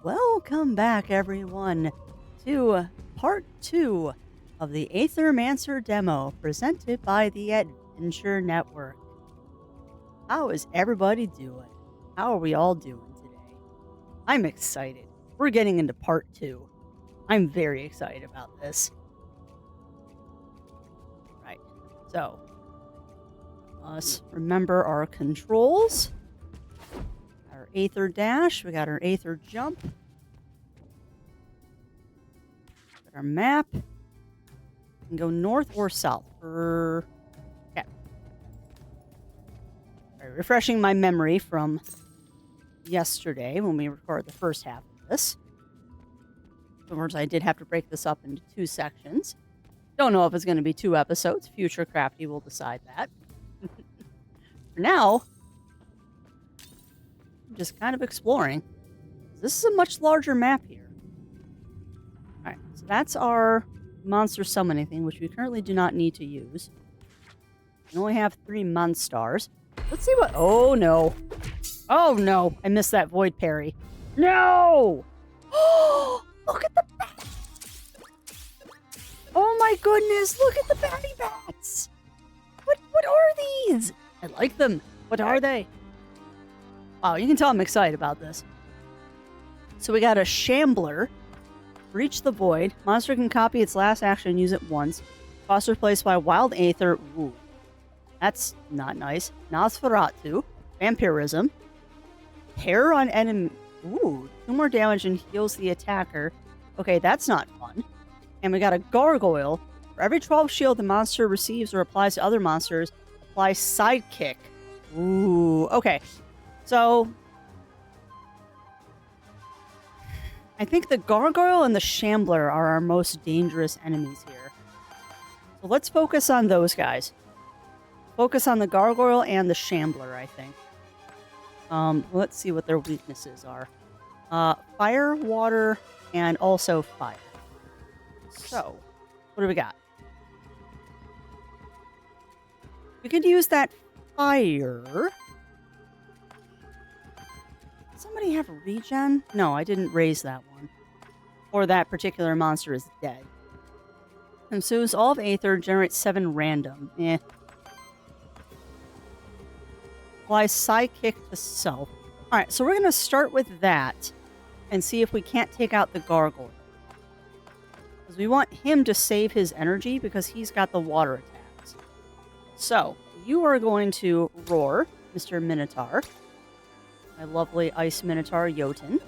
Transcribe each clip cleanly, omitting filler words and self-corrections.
Welcome back, everyone, to part 2 of the Aethermancer Demo presented by the Adventure Network. How is everybody doing? How are we all doing today? I'm excited. We're getting into part 2. I'm very excited about this. Right, so let's remember our controls. Our Aether Dash, we got our Aether Jump. Got our map. We can go north or south. Okay. Right, refreshing my memory from yesterday when we recorded the first half of this. Of course, I did have to break this up into 2 sections. Don't know if it's going to be 2 episodes. Future Crafty will decide that. For now, I'm just kind of exploring. This is a much larger map here. Alright, so that's our monster summoning thing, which we currently do not need to use. We only have 3 monstars. Let's see what... Oh, no. Oh, no. I missed that void parry. No! Oh, look at the bats! Oh, my goodness. Look at the batty bats. What are these? I like them. What are they? Wow, you can tell I'm excited about this. So we got a Shambler. Reach the void. Monster can copy its last action and use it once. Cost replaced by Wild Aether. Ooh. That's not nice. Nosferatu. Vampirism. Hair on enemy. Ooh. 2 more damage and heals the attacker. Okay, that's not fun. And we got a Gargoyle. For every 12 shield the monster receives or applies to other monsters, apply Sidekick. Ooh. Okay. So, I think the Gargoyle and the Shambler are our most dangerous enemies here. So let's focus on those guys. Focus on the Gargoyle and the Shambler, I think. Let's see what their weaknesses are. Fire, water, and also fire. So, what do we got? We could use that fire... Somebody have a regen? No, I didn't raise that one. Or that particular monster is dead. Consumes all of Aether, generates 7 random. Eh. Apply Sidekick to self. Alright, so we're going to start with that and see if we can't take out the Gargoyle. Because we want him to save his energy because he's got the water attacks. So, you are going to roar, Mr. Minotaur. My lovely Ice Minotaur, Jotun.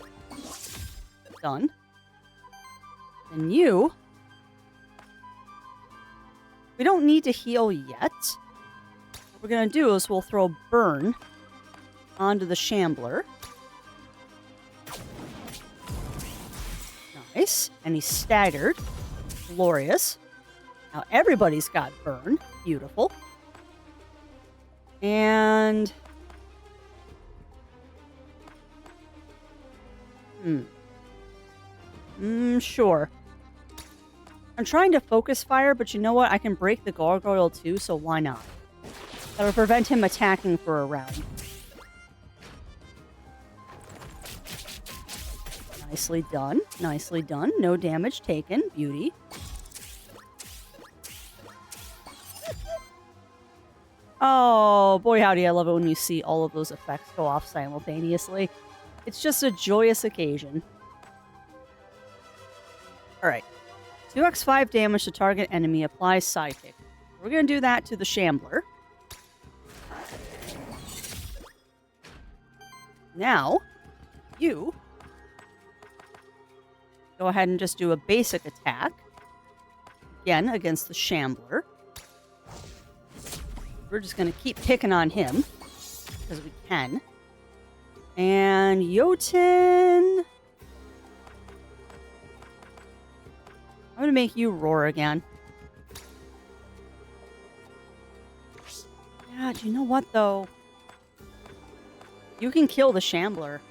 Done. And you... We don't need to heal yet. What we're going to do is we'll throw Burn onto the Shambler. Nice. And he's staggered. Glorious. Now everybody's got Burn. Beautiful. And... Sure. I'm trying to focus fire, but you know what? I can break the Gargoyle too, so why not? That would prevent him attacking for a round. Nicely done. Nicely done. No damage taken. Beauty. Oh, boy howdy, I love it when you see all of those effects go off simultaneously. It's just a joyous occasion. Alright. 2x5 damage to target enemy. Applies Sidekick. We're going to do that to the Shambler. Now, you go ahead and just do a basic attack. Again, against the Shambler. We're just going to keep picking on him. Because we can. And Jotun... I'm going to make you roar again. Yeah, do you know what, though? You can kill the Shambler.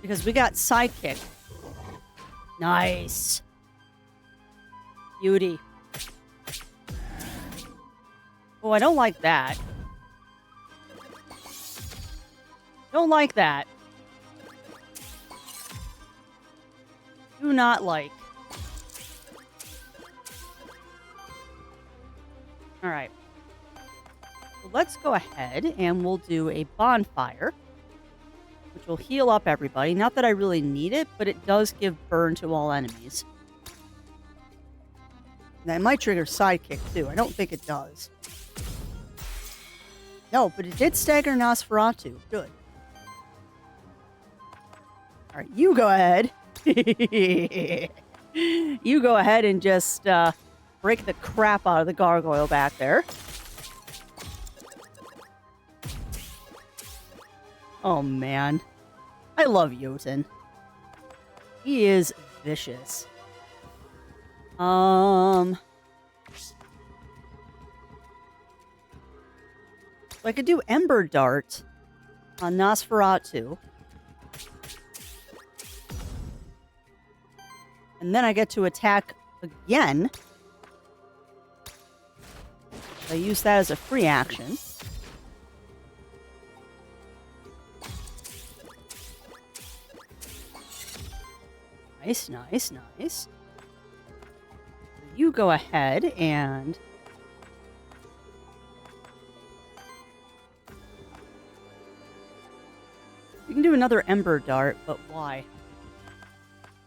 Because we got Sidekick. Nice. Beauty. Oh, I don't like that. Don't like that. do not like. All right. So let's go ahead and we'll do a bonfire, which will heal up everybody. Not that I really need it, but it does give burn to all enemies. That might trigger sidekick too. I don't think it does. No, but it did stagger Nosferatu. Good. All right, you go ahead. You go ahead and just break the crap out of the gargoyle back there. Oh, man. I love Jotun. He is vicious. So I could do Ember Dart on Nosferatu. And then I get to attack again. I use that as a free action. Nice, nice, nice. You go ahead and... We can do another Ember Dart, but why?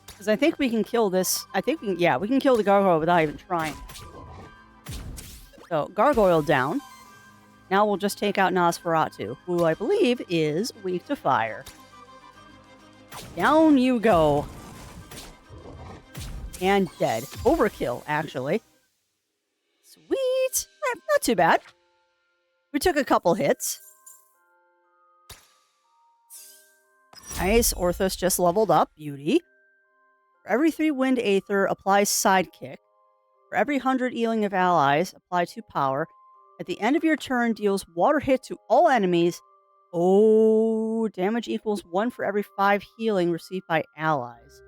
Because I think we can kill this... I think we can... Yeah, we can kill the gargoyle without even trying. So, gargoyle down. Now we'll just take out Nosferatu, who I believe is weak to fire. Down you go. And dead. Overkill, actually. Sweet! Not too bad. We took a couple hits. Nice. Orthos just leveled up. Beauty. For every 3 wind Aether, apply sidekick. For every 100 healing of allies, apply 2 power. At the end of your turn, deals water hit to all enemies. Oh, damage equals 1 for every 5 healing received by allies.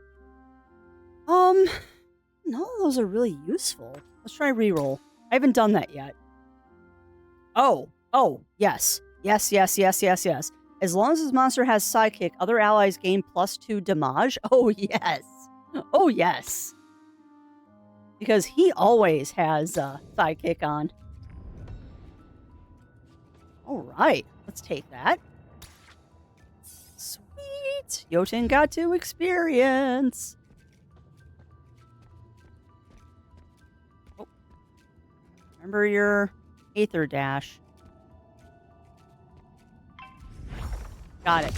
None of those are really useful. Let's try reroll. I haven't done that yet. Oh, yes. Yes. As long as this monster has sidekick, other allies gain +2 damage. Oh, yes. Oh, yes. Because he always has sidekick on. All right. Let's take that. Sweet. Jotun got to experience. Oh. Remember your Aether Dash. Got it.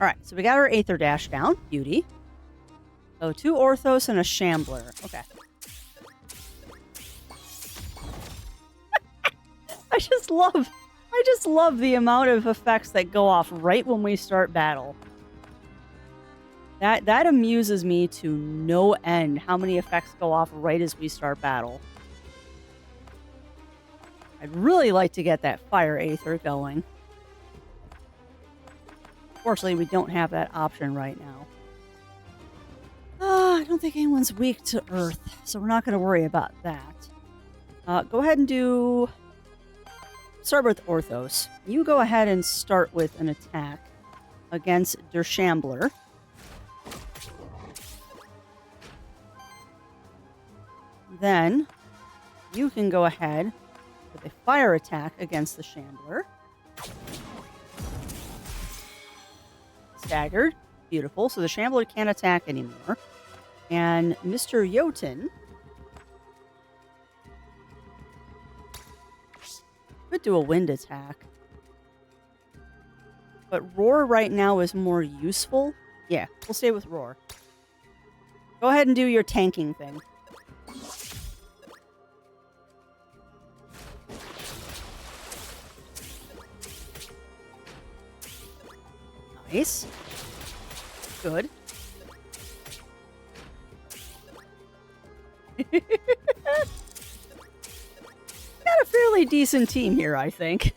All right, so we got our Aether Dash down. Beauty. So 2 Orthos and a Shambler. Okay. I just love the amount of effects that go off right when we start battle. That amuses me to no end, how many effects go off right as we start battle. I'd really like to get that Fire Aether going. Fortunately, we don't have that option right now. I don't think anyone's weak to Earth, so we're not going to worry about that. Go ahead and do... Start with Orthos. You go ahead and start with an attack against Der Shambler. Then, you can go ahead with a fire attack against the Shambler. Staggered. Beautiful. So the Shambler can't attack anymore. And Mr. Jotun could do a wind attack. But Roar right now is more useful. Yeah, we'll stay with Roar. Go ahead and do your tanking thing. Nice. Good. Got a fairly decent team here, I think.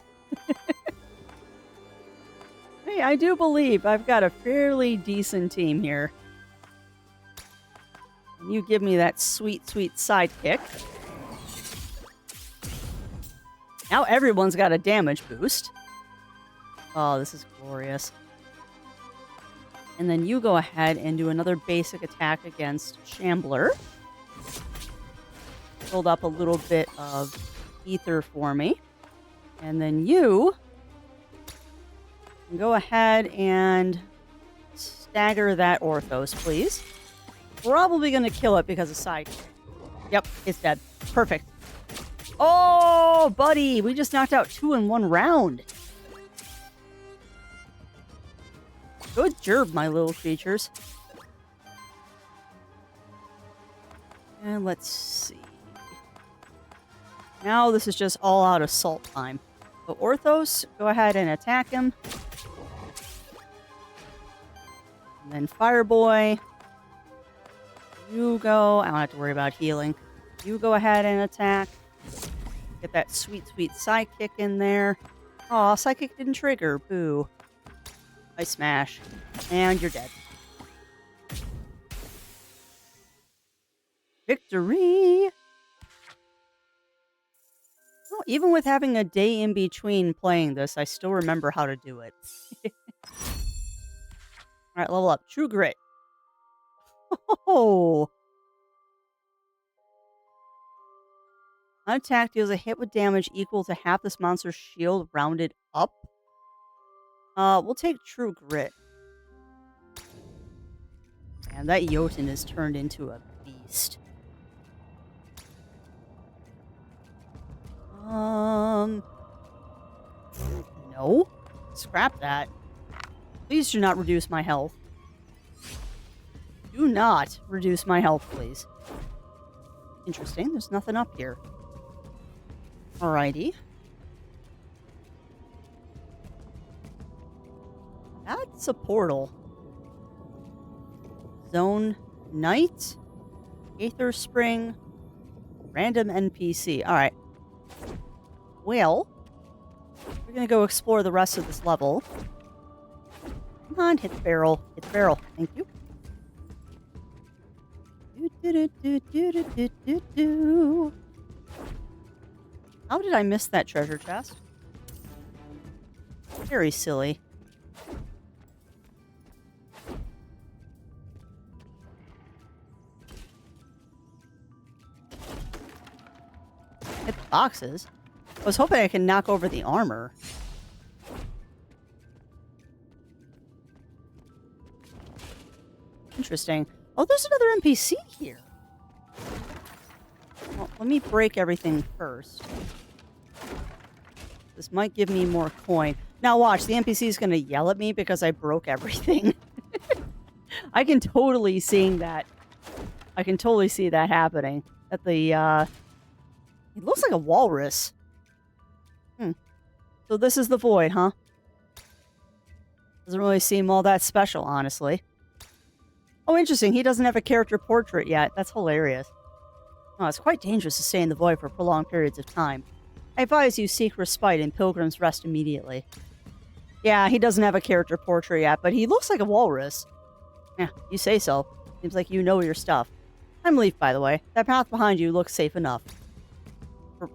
Hey, I do believe I've got a fairly decent team here. And you give me that sweet, sweet sidekick. Now everyone's got a damage boost. Oh, this is glorious. And then you go ahead and do another basic attack against Shambler. Build up a little bit of ether for me. And then you can go ahead and stagger that Orthos, please. Probably going to kill it because of side. Yep, it's dead. Perfect. Oh, buddy, we just knocked out 2 in 1 round. Good job, my little creatures. And let's see. Now this is just all out assault time. So Orthos, go ahead and attack him. And then Fireboy. You go. I don't have to worry about healing. You go ahead and attack. Get that sweet, sweet Psychic in there. Aw, Psychic didn't trigger. Boo. I smash. And you're dead. Victory! Well, even with having a day in between playing this, I still remember how to do it. Alright, level up. True Grit. Oh! Unattacked deals a hit with damage equal to half this monster's shield rounded up. We'll take True Grit. And that Jotun is turned into a beast. No. Scrap that. Please do not reduce my health. Do not reduce my health, please. Interesting. There's nothing up here. Alrighty. That's a portal. Zone Knight. Aether Spring. Random NPC. Alright. Well, we're going to go explore the rest of this level. Come on, hit the barrel. Hit the barrel. Thank you. How did I miss that treasure chest? Very silly. Hit the boxes. I was hoping I could knock over the armor. Interesting. Oh, there's another NPC here. Well, let me break everything first. This might give me more coin. Now watch, the NPC is going to yell at me because I broke everything. I can totally see that. I can totally see that happening. At the, it looks like a walrus. So this is the Void, huh? Doesn't really seem all that special, honestly. Oh, interesting. He doesn't have a character portrait yet. That's hilarious. Oh, it's quite dangerous to stay in the Void for prolonged periods of time. I advise you seek respite in Pilgrim's Rest immediately. Yeah, he doesn't have a character portrait yet, but he looks like a walrus. Yeah, you say so. Seems like you know your stuff. I'm Leaf, by the way. That path behind you looks safe enough.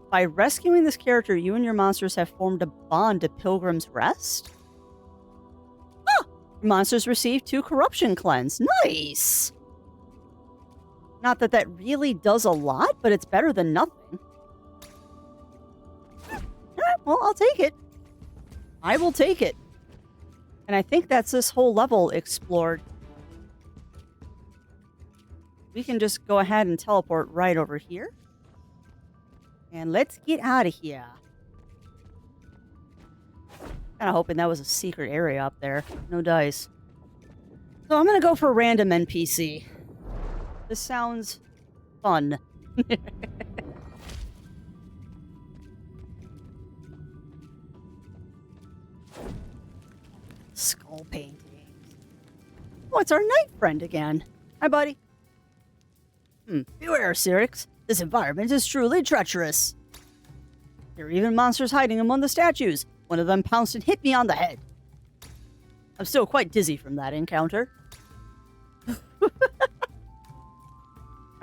By rescuing this character, you and your monsters have formed a bond to Pilgrim's Rest? Ah! Your monsters receive 2 corruption cleanse. Nice! Not that that really does a lot, but it's better than nothing. Alright, well, I'll take it. I will take it. And I think that's this whole level explored. We can just go ahead and teleport right over here. And let's get out of here. Kind of hoping that was a secret area up there. No dice. So I'm going to go for a random NPC. This sounds fun. Skull painting. Oh, it's our night friend again. Hi, buddy. Beware, Cyrix. This environment is truly treacherous. There are even monsters hiding among the statues. One of them pounced and hit me on the head. I'm still quite dizzy from that encounter.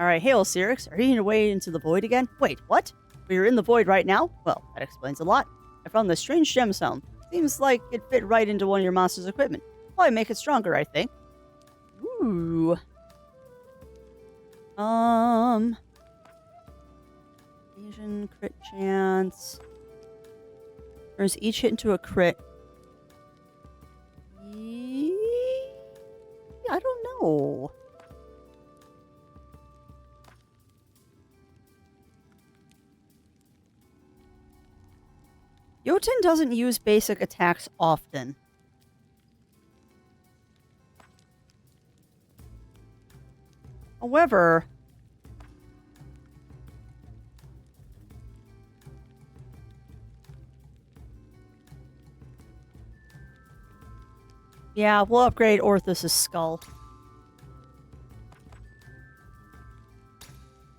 Alright, hail, Cyrix. Are you on your way into the Void again? Wait, what? We're in the Void right now? Well, that explains a lot. I found this strange gemstone. Seems like it fit right into one of your monster's equipment. Probably make it stronger, I think. Ooh. Asian crit chance. Turns each hit into a crit. I don't know. Jotun doesn't use basic attacks often. However, yeah, we'll upgrade Orthus' skull.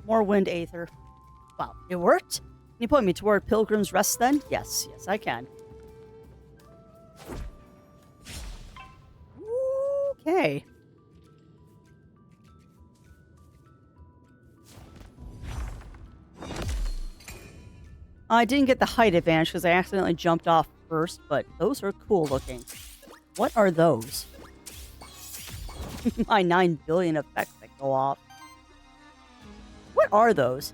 More wind aether. Wow, it worked? Can you point me toward Pilgrim's Rest then? Yes, yes, I can. Okay. I didn't get the height advantage because I accidentally jumped off first, but those are cool looking. What are those? My 9 billion effects that go off. What are those?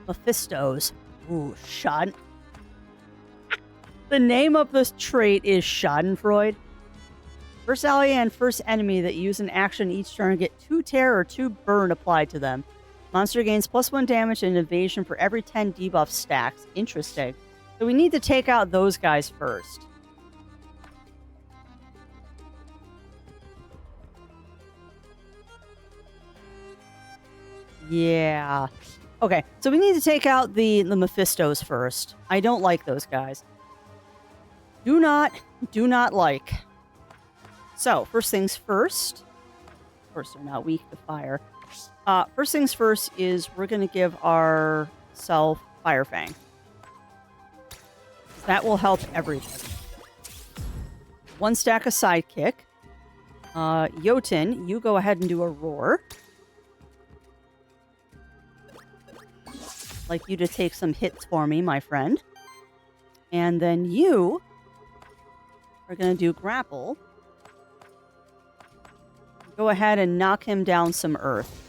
Mephistos. Ooh, Schaden. The name of this trait is Schadenfreude. First ally and first enemy that use an action each turn get 2 tear or 2 burn applied to them. Monster gains +1 damage and evasion for every 10 debuff stacks. Interesting. So we need to take out those guys first. Yeah. Okay, so we need to take out the Mephistos first. I don't like those guys. Do not like. So, first things first. Of course, they're not weak to fire. First things first is we're going to give ourselves Fire Fang. That will help everything. 1 stack of Sidekick. Jotun, you go ahead and do a Roar. Like you to take some hits for me, my friend. And then you are going to do Grapple. Go ahead and knock him down some earth.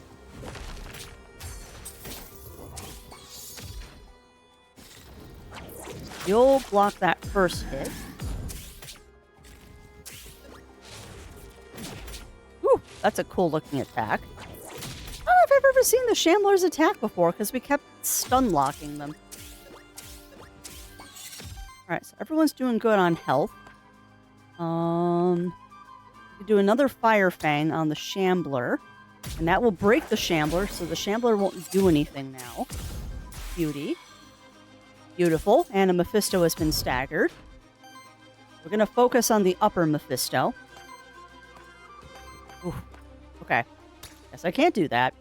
You'll block that first hit. Whew, that's a cool looking attack. I don't know if I've ever seen the Shambler's attack before because we kept stun locking them. Alright, so everyone's doing good on health. We do another Fire Fang on the Shambler. And that will break the Shambler, so the Shambler won't do anything now. Beauty. Beautiful. And a Mephisto has been staggered. We're going to focus on the upper Mephisto. Ooh, okay. Guess I can't do that.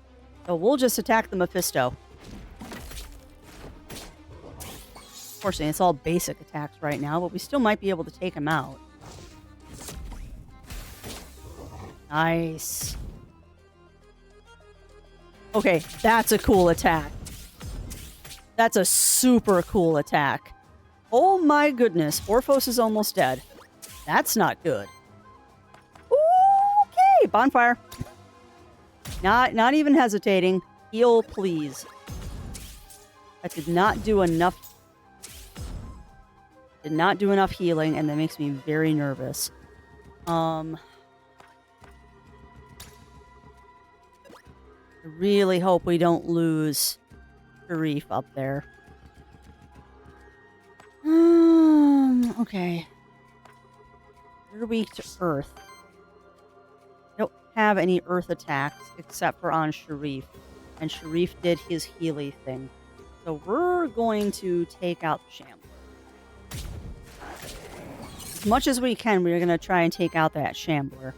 So we'll just attack the Mephisto. Unfortunately, it's all basic attacks right now, but we still might be able to take him out. Nice. Okay, that's a cool attack. That's a super cool attack. Oh my goodness, Orphos is almost dead. That's not good. Okay, bonfire. Not even hesitating. Heal, please. That did not do enough. Did not do enough healing, and that makes me very nervous. I really hope we don't lose Sharif up there. Okay. You're weak to earth. I don't have any earth attacks except for on Sharif. And Sharif did his Healy thing. So we're going to take out the Shambler. As much as we can, we're going to try and take out that Shambler.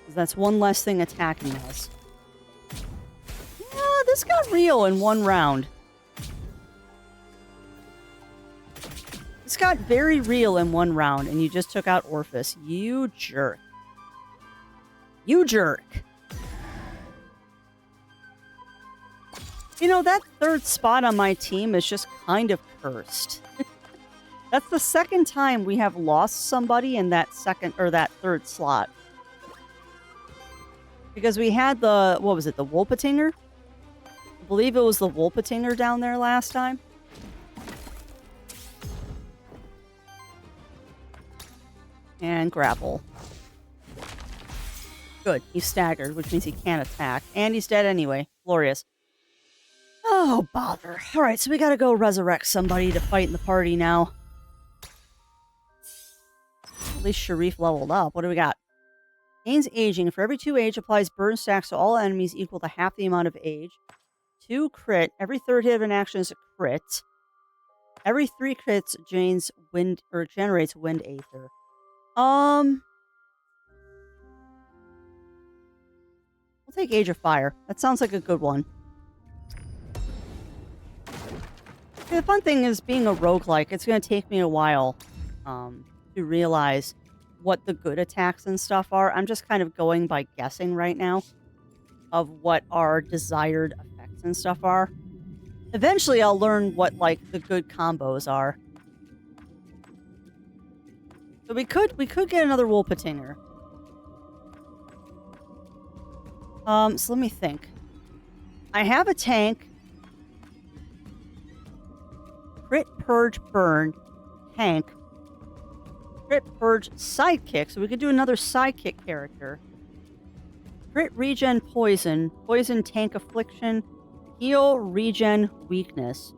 Because that's one less thing attacking us. Yeah, this got real in one round. This got very real in one round, and you just took out Orphus. You jerk. You jerk. You know, that third spot on my team is just kind of cursed. That's the second time we have lost somebody in that second or that third slot. Because we had the, what was it, the Wolpatinger? I believe it was the Wolpatinger down there last time. And grapple. Good. He's staggered, which means he can't attack. And he's dead anyway. Glorious. Oh, bother. Alright, so we gotta go resurrect somebody to fight in the party now. At least Sharif leveled up. What do we got? Gains aging. For every 2 age, applies burn stacks to all enemies equal to half the amount of age. 2 crit. Every third hit of an action is a crit. Every 3 crits generates wind aether. We'll take Age of Fire. That sounds like a good one. The fun thing is, being a roguelike, it's going to take me a while to realize what the good attacks and stuff are. I'm just kind of going by guessing right now of what our desired effects and stuff are. Eventually, I'll learn what, like, the good combos are. So we could get another Wolpatinger. So let me think. I have a tank. Crit, Purge, Burn, tank. Crit, Purge, Sidekick. So we could do another Sidekick character. Crit, Regen, Poison. Poison, Tank, Affliction. Heal, Regen, Weakness.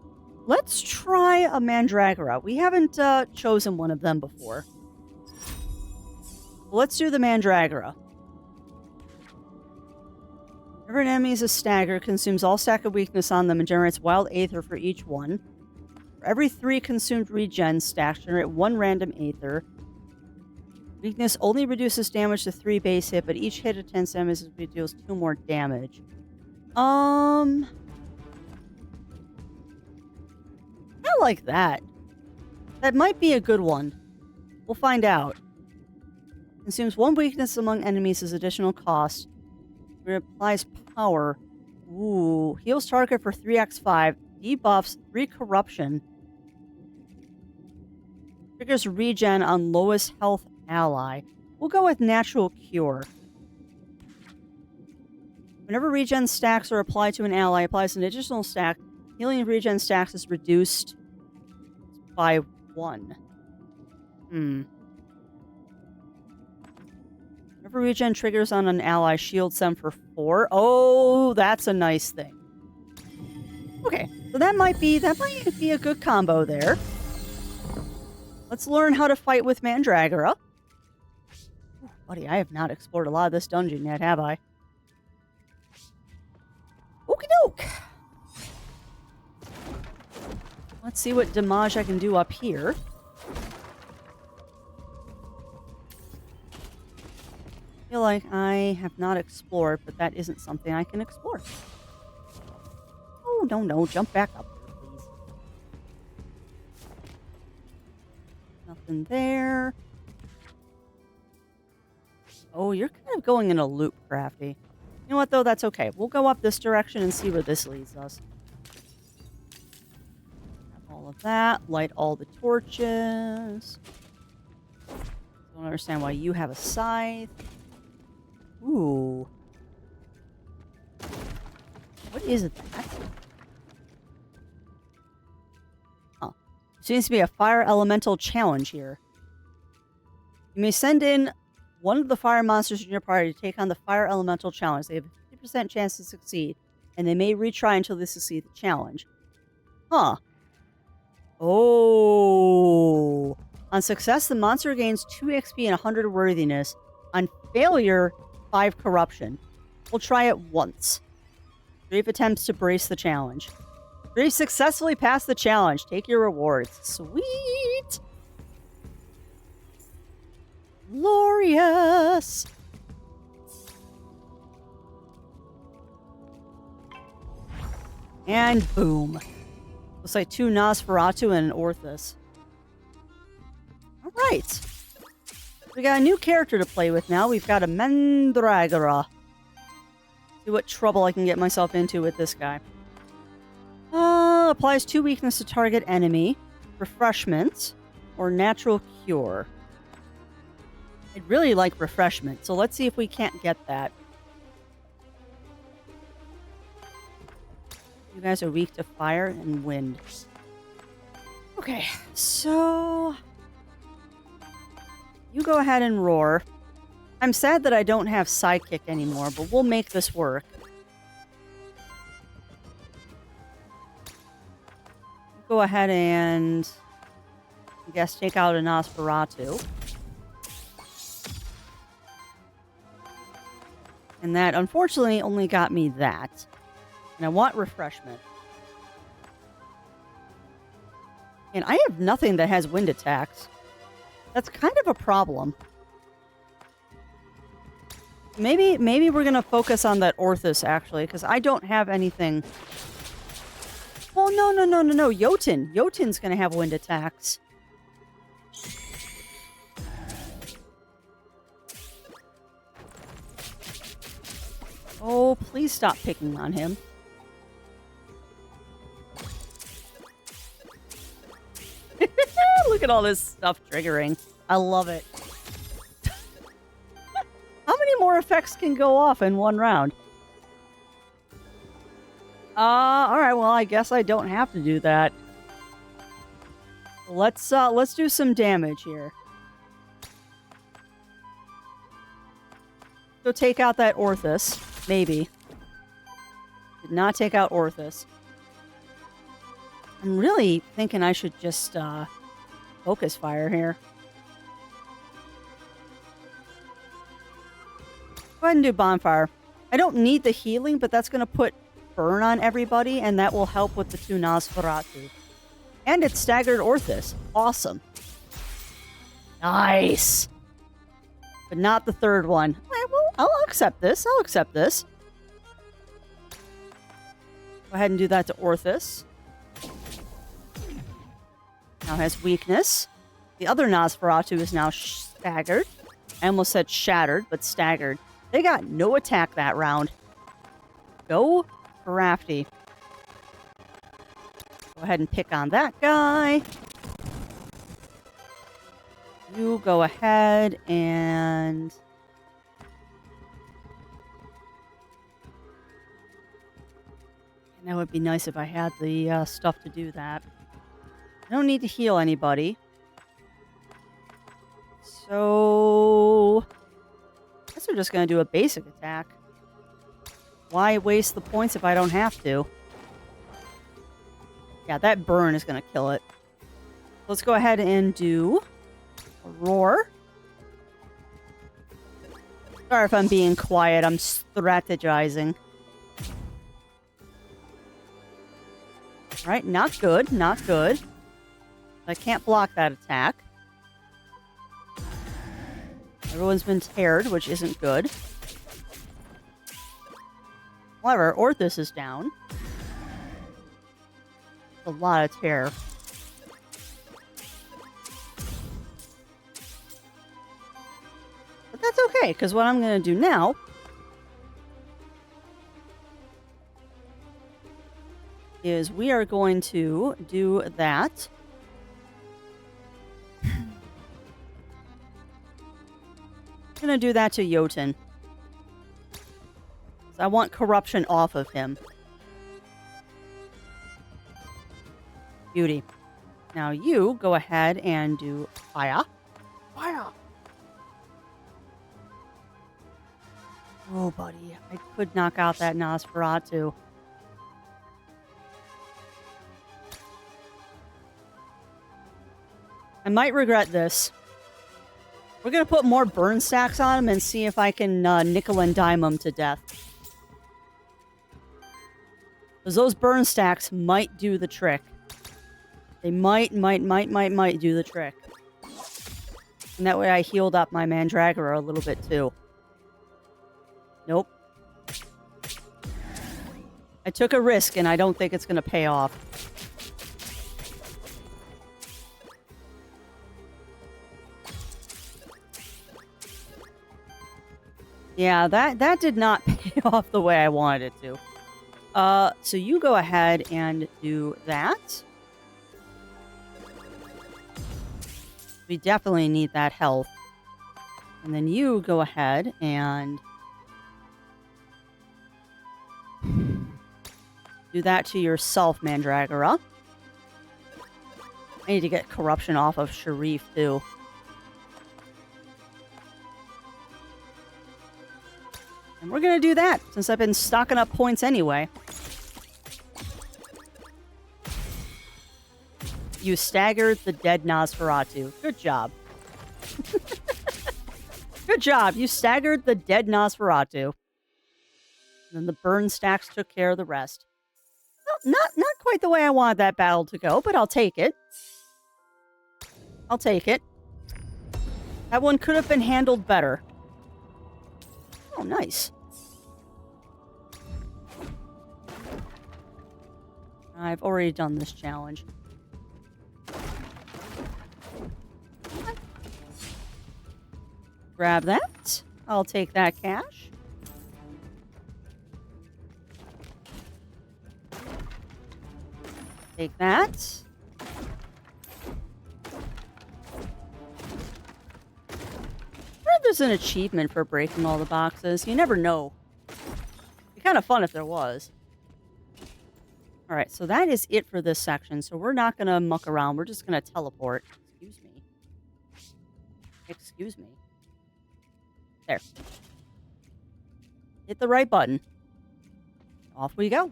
Let's try a Mandragora. We haven't chosen one of them before. Let's do the Mandragora. Whenever an enemy is a stagger, consumes all stack of weakness on them and generates wild aether for each one. For every 3 consumed regen stacks, generate 1 random aether. Weakness only reduces damage to 3 base hit, but each hit of 10 damage deals 2 more damage. I like that. That might be a good one. We'll find out. Consumes 1 weakness among enemies as additional cost. It applies power. Ooh. Heals target for 3x5. Debuffs 3 corruption. Triggers regen on lowest health ally. We'll go with natural cure. Whenever regen stacks are applied to an ally, applies an additional stack. Healing of regen stacks is reduced by 1. Whenever regen triggers on an ally, shields them for 4. Oh, that's a nice thing. Okay, so that might be a good combo there. Let's learn how to fight with Mandragora. Ooh, buddy, I have not explored a lot of this dungeon yet, have I? Okie doke. Let's see what damage I can do up here. I feel like I have not explored, but that isn't something I can explore. Oh, no, jump back up there, please. Nothing there. Oh, you're kind of going in a loop, Crafty. You know what, though? That's okay. We'll go up this direction and see where this leads us. All of that. Light all the torches. Don't understand why you have a scythe. Ooh. What is that? Oh. Seems to be a fire elemental challenge here. You may send in one of the fire monsters in your party to take on the fire elemental challenge. They have a 50% chance to succeed, and they may retry until they succeed the challenge. Huh. Oh. On success, the monster gains 2 XP and 100 worthiness. On failure, 5 corruption. We'll try it once. Brave attempts to brace the challenge. Brave successfully passed the challenge. Take your rewards. Sweet! Glorious! And boom. Looks like 2 Nosferatu and an Orthus. Alright. We got a new character to play with now. We've got a Mandragora. See what trouble I can get myself into with this guy. Applies 2 weakness to target enemy. Refreshment. Or natural cure. I'd really like refreshment, so let's see if we can't get that. You guys are weak to fire and wind. Okay, so... You go ahead and roar. I'm sad that I don't have sidekick anymore, but we'll make this work. Go ahead and... I guess take out a Nosferatu. And that, unfortunately, only got me that. And I want refreshment. And I have nothing that has wind attacks. That's kind of a problem. Maybe we're going to focus on that Orthus, actually, because I don't have anything... Oh, no. Jotun. Jotun's going to have wind attacks. Oh, please stop picking on him. Look at all this stuff triggering. I love it. How many more effects can go off in one round? Alright, well, I guess I don't have to do that. Let's do some damage here. Go take out that Orthus. Maybe. Did not take out Orthus. I'm really thinking I should just, focus fire here. Go ahead and do bonfire. I don't need the healing, but that's going to put burn on everybody, and that will help with the 2 Nosferatu. And it's staggered Orthus. Awesome. Nice. But not the third one. Well, I'll accept this. I'll accept this. Go ahead and do that to Orthus. Now has weakness. The other Nosferatu is now staggered. I almost said shattered, but staggered. They got no attack that round. Go crafty. Go ahead and pick on that guy. You go ahead and... That would be nice if I had the stuff to do that. I don't need to heal anybody. So... I guess we're just going to do a basic attack. Why waste the points if I don't have to? Yeah, that burn is going to kill it. Let's go ahead and do a roar. Sorry if I'm being quiet. I'm strategizing. Alright, not good. Not good. I can't block that attack. Everyone's been teared, which isn't good. However, Orthus is down. A lot of tear. But that's okay, because what I'm going to do now is we are going to do that. I'm going to do that to Jotun. I want corruption off of him. Beauty. Now you go ahead and do fire. Fire! Oh, buddy. I could knock out that Nosferatu. I might regret this. We're going to put more burn stacks on him and see if I can nickel and dime him to death. Because those burn stacks might do the trick. They might do the trick. And that way I healed up my Mandragora a little bit too. Nope. I took a risk and I don't think it's going to pay off. Yeah, that did not pay off the way I wanted it to. So you go ahead and do that. We definitely need that health. And then you go ahead and do Do that to yourself, Mandragora. I need to get corruption off of Sharif, too. And we're going to do that, since I've been stocking up points anyway. You staggered the dead Nosferatu. Good job. Good job. You staggered the dead Nosferatu. And then the burn stacks took care of the rest. Well, not quite the way I wanted that battle to go, but I'll take it. I'll take it. That one could have been handled better. Oh, nice. I've already done this challenge. Grab that. I'll take that cash. Take that. There's an achievement for breaking all the boxes. You never know. It'd be kind of fun if there was. Alright, so that is it for this section. So we're not going to muck around. We're just going to teleport. Excuse me. Excuse me. There. Hit the right button. Off we go.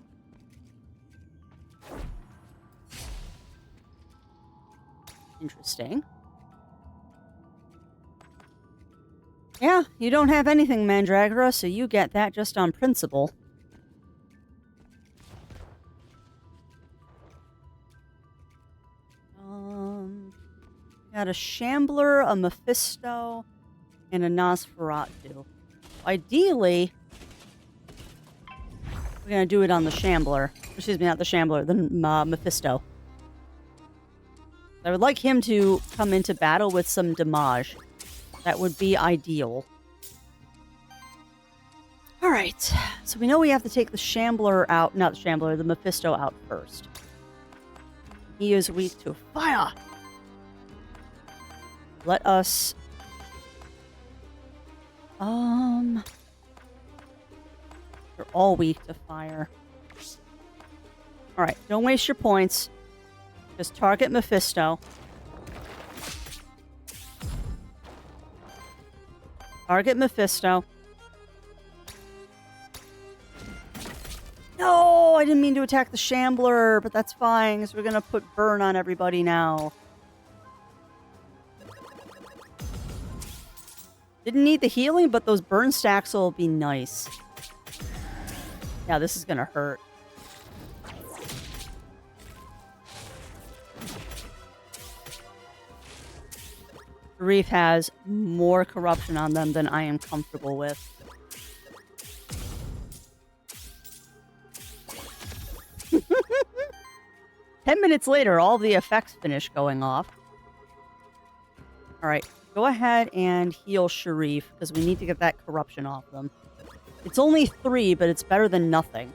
Interesting. Yeah, you don't have anything, Mandragora, so you get that just on principle. Got a Shambler, a Mephisto, and a Nosferatu. Ideally, we're going to do it on the Shambler. Excuse me, not the Shambler, the Mephisto. I would like him to come into battle with some damage. That would be ideal. Alright, so we know we have to take the Shambler out, not the Shambler, the Mephisto out first. He is weak to fire! Let us... They're all weak to fire. Alright, don't waste your points. Just target Mephisto. Target Mephisto. No, I didn't mean to attack the Shambler, but that's fine, because we're going to put burn on everybody now. Didn't need the healing, but those burn stacks will be nice. Yeah, this is going to hurt. Reef has more corruption on them than I am comfortable with. Ten minutes later, all the effects finish going off. Alright, go ahead and heal Sharif, because we need to get that corruption off them. It's only 3, but it's better than nothing.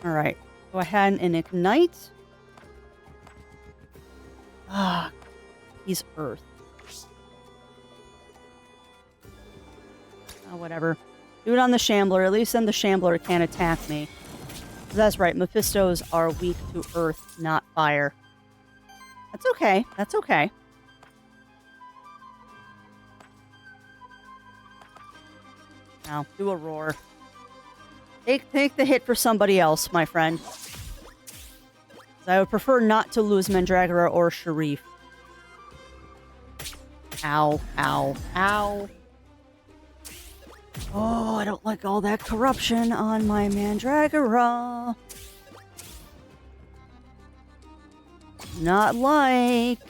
Alright, go ahead and ignite. Ah, he's Earth. Oh, whatever. Do it on the Shambler. At least then the Shambler can't attack me. That's right. Mephistos are weak to Earth, not fire. That's okay. That's okay. Now, do a roar. Take the hit for somebody else, my friend. I would prefer not to lose Mandragora or Sharif. Ow, ow, ow. Oh, I don't like all that corruption on my Mandragora. Not like.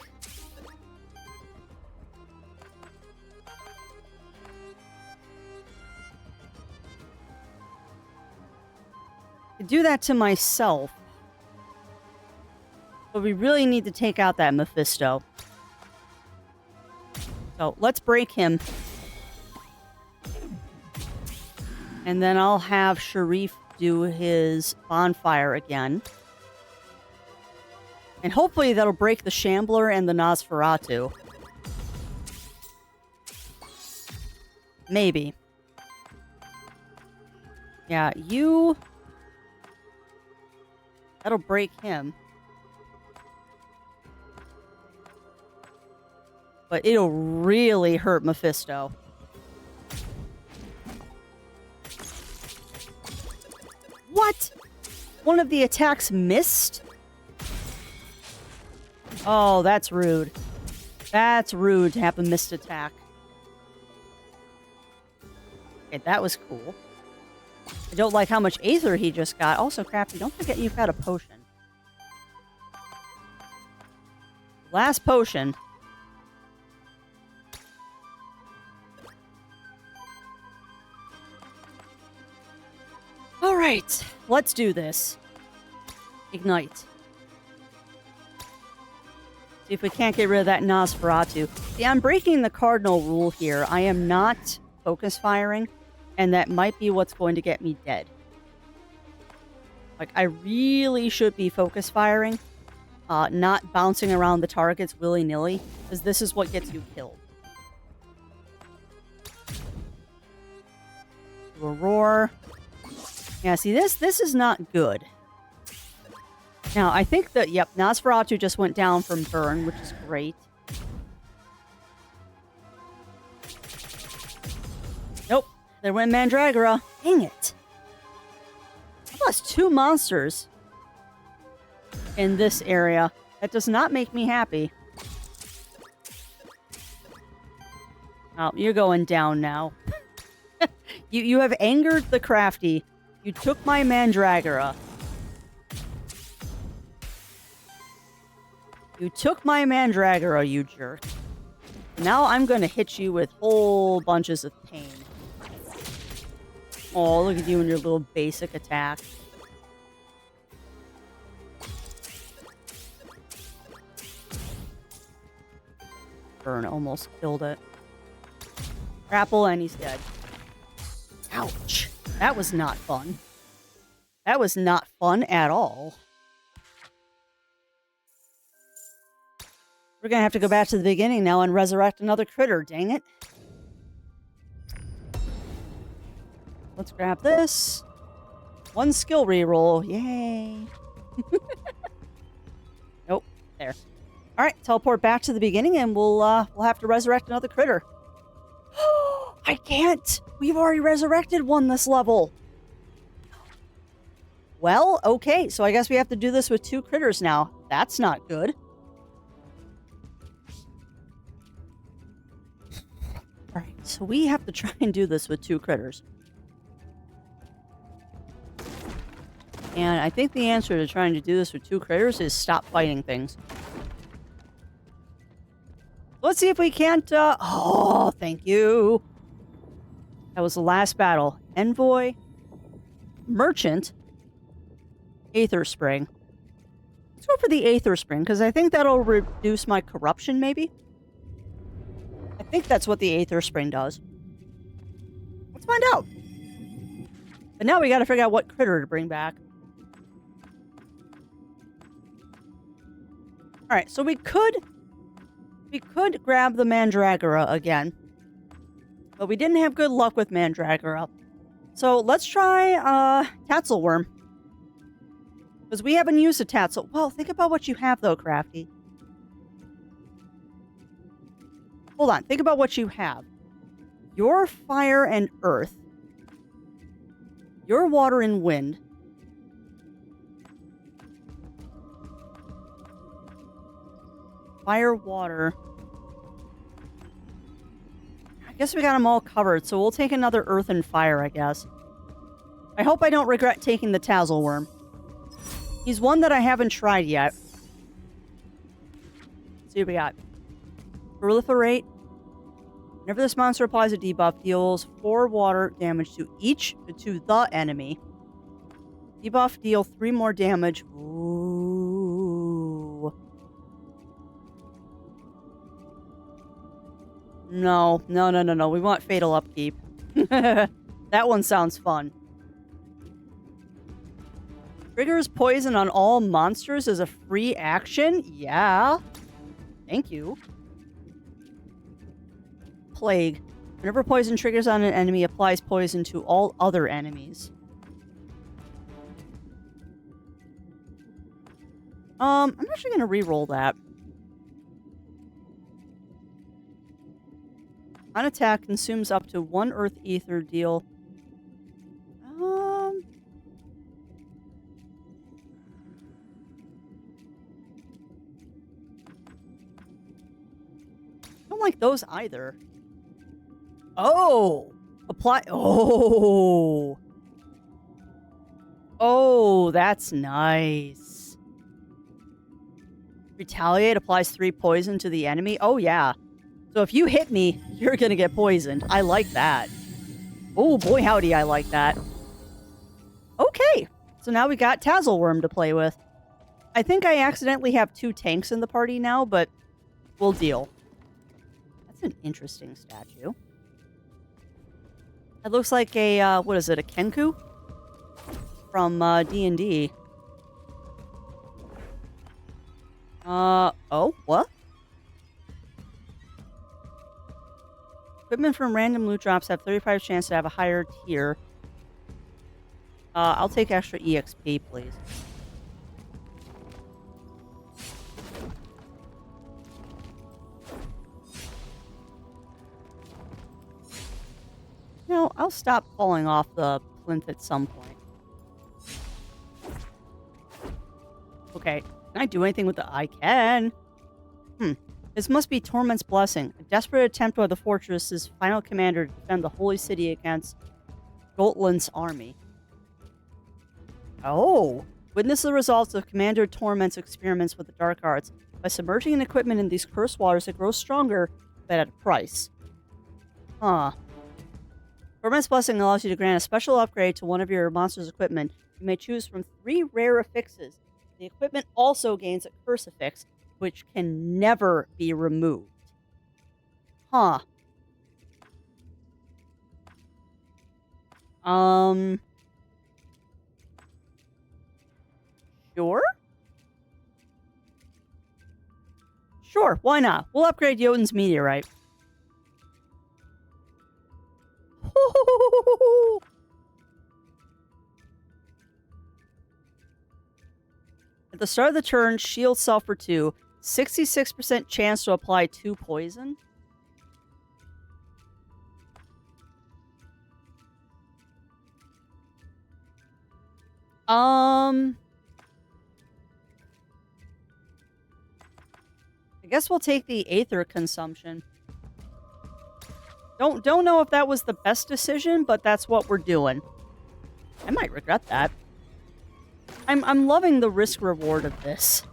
I do that to myself. But we really need to take out that Mephisto. So, let's break him. And then I'll have Sharif do his bonfire again. And hopefully that'll break the Shambler and the Nosferatu. Maybe. Yeah, you... That'll break him. But it'll really hurt Mephisto. What? One of the attacks missed? Oh, that's rude. That's rude to have a missed attack. Okay, that was cool. I don't like how much Aether he just got. Also, Crafty, don't forget you've got a potion. Last potion. Alright, let's do this. Ignite. See if we can't get rid of that Nosferatu. See, I'm breaking the cardinal rule here. I am not focus firing, and that might be what's going to get me dead. Like, I really should be focus firing, not bouncing around the targets willy-nilly, because this is what gets you killed. Do a roar. Yeah, see, this is not good. Now, I think that, yep, Nosferatu just went down from burn, which is great. Nope, there went Mandragora. Dang it. I lost 2 monsters in this area. That does not make me happy. Oh, you're going down now. You have angered the Crafty. You took my Mandragora. You took my Mandragora, you jerk. Now I'm going to hit you with whole bunches of pain. Oh, look at you and your little basic attack. Burn almost killed it. Grapple and he's dead. Ouch. That was not fun. That was not fun at all. We're going to have to go back to the beginning now and resurrect another critter, dang it. Let's grab this. 1 skill reroll. Yay. Nope. There. Alright, teleport back to the beginning and we'll have to resurrect another critter. I can't! We've already resurrected one this level. Well, okay, so I guess we have to do this with 2 critters now. That's not good. Alright, so we have to try and do this with 2 critters. And I think the answer to trying to do this with 2 critters is stop fighting things. Let's see if we can't, oh, thank you. That was the last battle. Envoy, Merchant, Aether Spring. Let's go for the Aether Spring, because I think that'll reduce my corruption, maybe? I think that's what the Aether Spring does. Let's find out. But now we gotta figure out what critter to bring back. Alright, so we could grab the Mandragora again. But we didn't have good luck with Mandragora. So let's try Tatzelworm. Because we haven't used a Tatzel. Well, think about what you have though, Crafty. Hold on, think about what you have. Your fire and earth. Your water and wind. Fire, water. I guess we got them all covered, so we'll take another earth and fire, I guess. I hope I don't regret taking the Tatzelworm. He's one that I haven't tried yet. Let's see what we got. Proliferate. Whenever this monster applies a debuff, deals 4 water damage to the enemy. Debuff, deal 3 more damage. Ooh. No. We want Fatal Upkeep. That one sounds fun. Triggers poison on all monsters as a free action? Yeah. Thank you. Plague. Whenever poison triggers on an enemy, applies poison to all other enemies. I'm actually gonna re-roll that. On attack, consumes up to 1 Earth Ether deal. Don't like those either. Oh! Apply. Oh! Oh, that's nice. Retaliate applies 3 poison to the enemy. Oh, yeah. So if you hit me, you're gonna get poisoned. I like that. Oh, boy howdy, I like that. Okay. So now we got Tazzleworm to play with. I think I accidentally have 2 tanks in the party now, but we'll deal. That's an interesting statue. It looks like a, what is it, a Kenku? From, D&D. Oh, what? Equipment from random loot drops have 35% chance to have a higher tier. I'll take extra EXP, please. No, I'll stop falling off the plinth at some point. Okay, can I do anything with the... I can. This must be Torment's Blessing, a desperate attempt by the fortress's final commander to defend the holy city against Gotland's army. Oh! Witness the results of Commander Torment's experiments with the dark arts. By submerging an equipment in these cursed waters, it grows stronger, but at a price. Huh. Torment's Blessing allows you to grant a special upgrade to one of your monster's equipment. You may choose from 3 rare affixes. The equipment also gains a curse affix, which can never be removed. Huh. Sure? Sure, why not? We'll upgrade Jotun's Meteorite. At the start of the turn, shield self for 2. 66% chance to apply 2 poison. I guess we'll take the Aether consumption. Don't know if that was the best decision, but that's what we're doing. I might regret that. I'm loving the risk reward of this.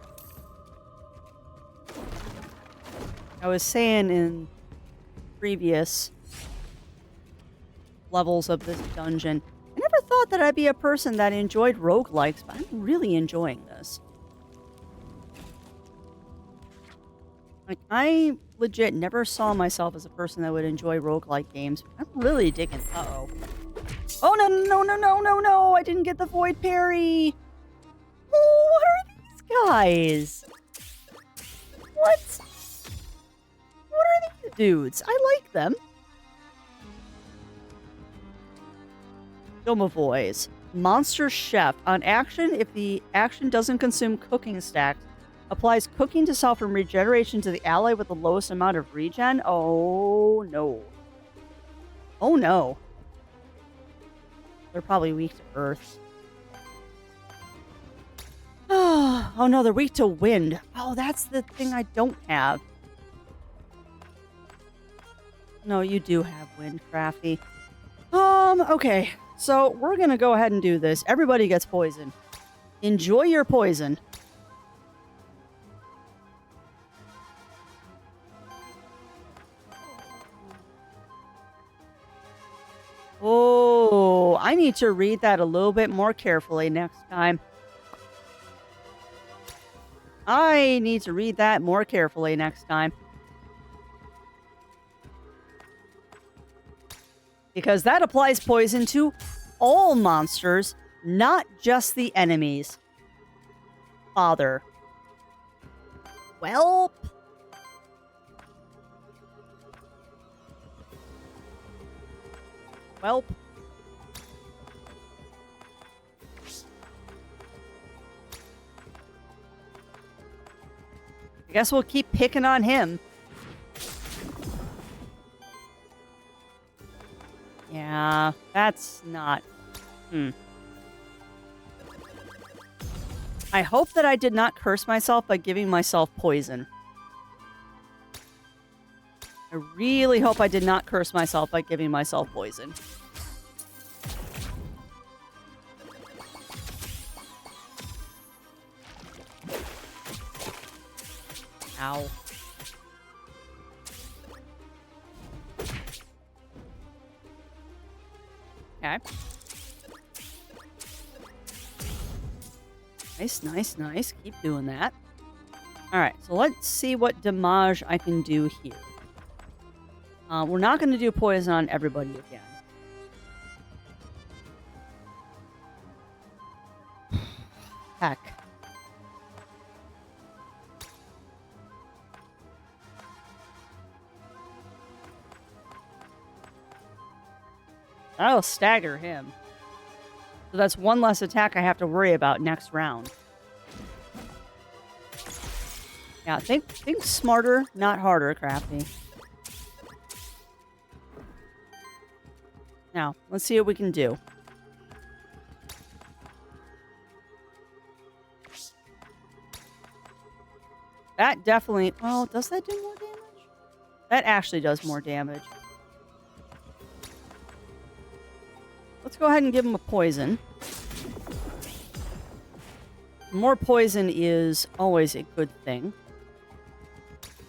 I was saying in previous levels of this dungeon, I never thought that I'd be a person that enjoyed roguelikes, but I'm really enjoying this. Like, I legit never saw myself as a person that would enjoy roguelike games. I'm really digging. Uh-oh. Oh, no, I didn't get the Void Parry. Oh, what are these guys? What? What are these dudes? I like them. Domovoys. Monster Chef. On action, if the action doesn't consume cooking stacks, applies cooking to self and regeneration to the ally with the lowest amount of regen. Oh, no. Oh, no. They're probably weak to earth. Oh, no, they're weak to wind. Oh, that's the thing I don't have. No, you do have wind, Crafty. Okay. So, we're gonna go ahead and do this. Everybody gets poisoned. Enjoy your poison. Oh, I need to read that a little bit more carefully next time. I need to read that more carefully next time. Because that applies poison to all monsters, not just the enemies. Father. Welp. Welp. I guess we'll keep picking on him. Yeah, that's not... I hope that I did not curse myself by giving myself poison. I really hope I did not curse myself by giving myself poison. Ow. Okay. Nice, nice, nice. Keep doing that. Alright, so let's see what damage I can do here. We're not going to do poison on everybody again. Heck. That'll stagger him. So that's one less attack I have to worry about next round. Yeah, think smarter, not harder, Crafty. Now, let's see what we can do. That definitely... Well, does that do more damage? That actually does more damage. Let's go ahead and give him a poison. More poison is always a good thing.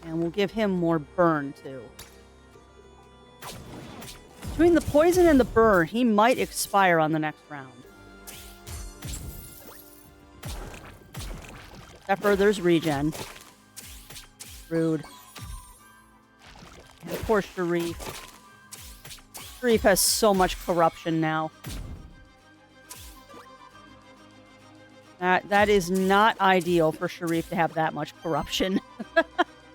And we'll give him more burn, too. Between the poison and the burn, he might expire on the next round. Except for there's regen. Rude. And poor Sharif. Sharif has so much corruption now. That is not ideal for Sharif to have that much corruption.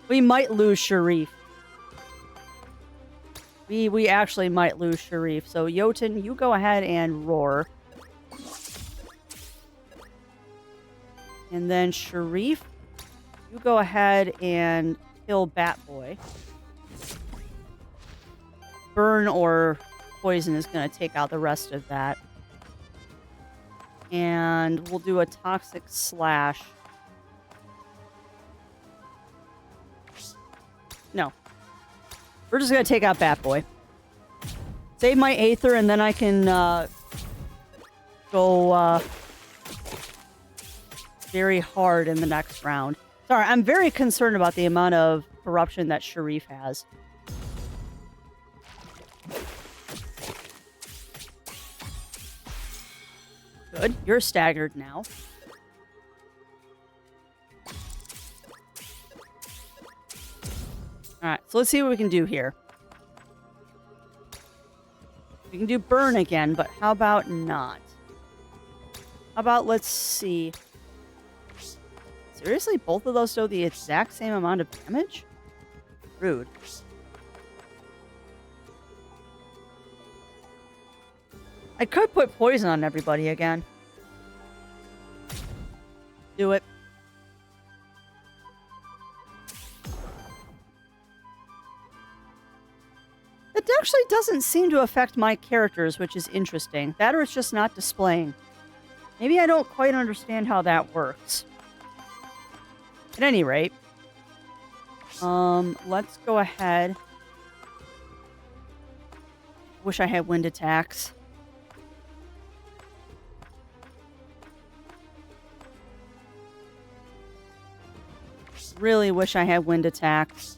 We might lose Sharif. We actually might lose Sharif. So, Jotun, you go ahead and roar. And then Sharif, you go ahead and kill Bat Boy. Burn or poison is going to take out the rest of that. And we'll do a toxic slash. No. We're just going to take out Bat Boy. Save my Aether, and then I can go very hard in the next round. Sorry, I'm very concerned about the amount of corruption that Sharif has. Good. You're staggered now. Alright, so let's see what we can do here. We can do burn again, but how about not? How about, let's see. Seriously, both of those do the exact same amount of damage? Rude. I could put poison on everybody again. Do it. It actually doesn't seem to affect my characters, which is interesting. That or it's just not displaying. Maybe I don't quite understand how that works. At any rate, let's go ahead. Wish I had wind attacks. Really wish I had wind attacks.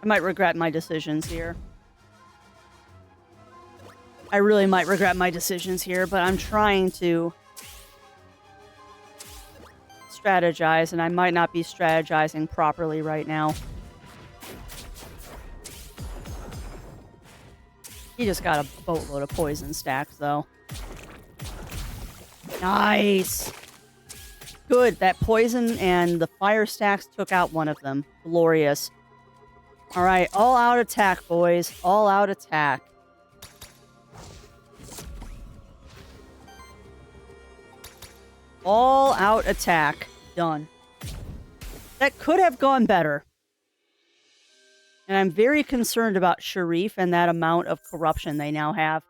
I might regret my decisions here. I really might regret my decisions here, but I'm trying to strategize, and I might not be strategizing properly right now. He just got a boatload of poison stacks, though. Nice! Good. That poison and the fire stacks took out one of them. Glorious. All right. All out attack, boys. All out attack. All out attack. Done. That could have gone better. And I'm very concerned about Sharif and that amount of corruption they now have.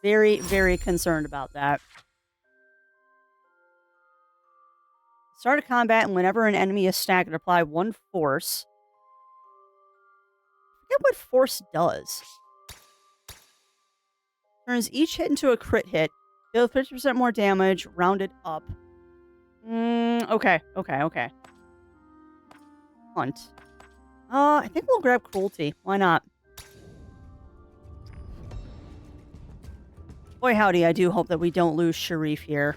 Very, very concerned about that. Start a combat, and whenever an enemy is staggered, apply 1 force. I forget what force does. Turns each hit into a crit hit. Deal 50% more damage, rounded up. Okay. Hunt. I think we'll grab Cruelty. Why not? Boy, howdy, I do hope that we don't lose Sharif here.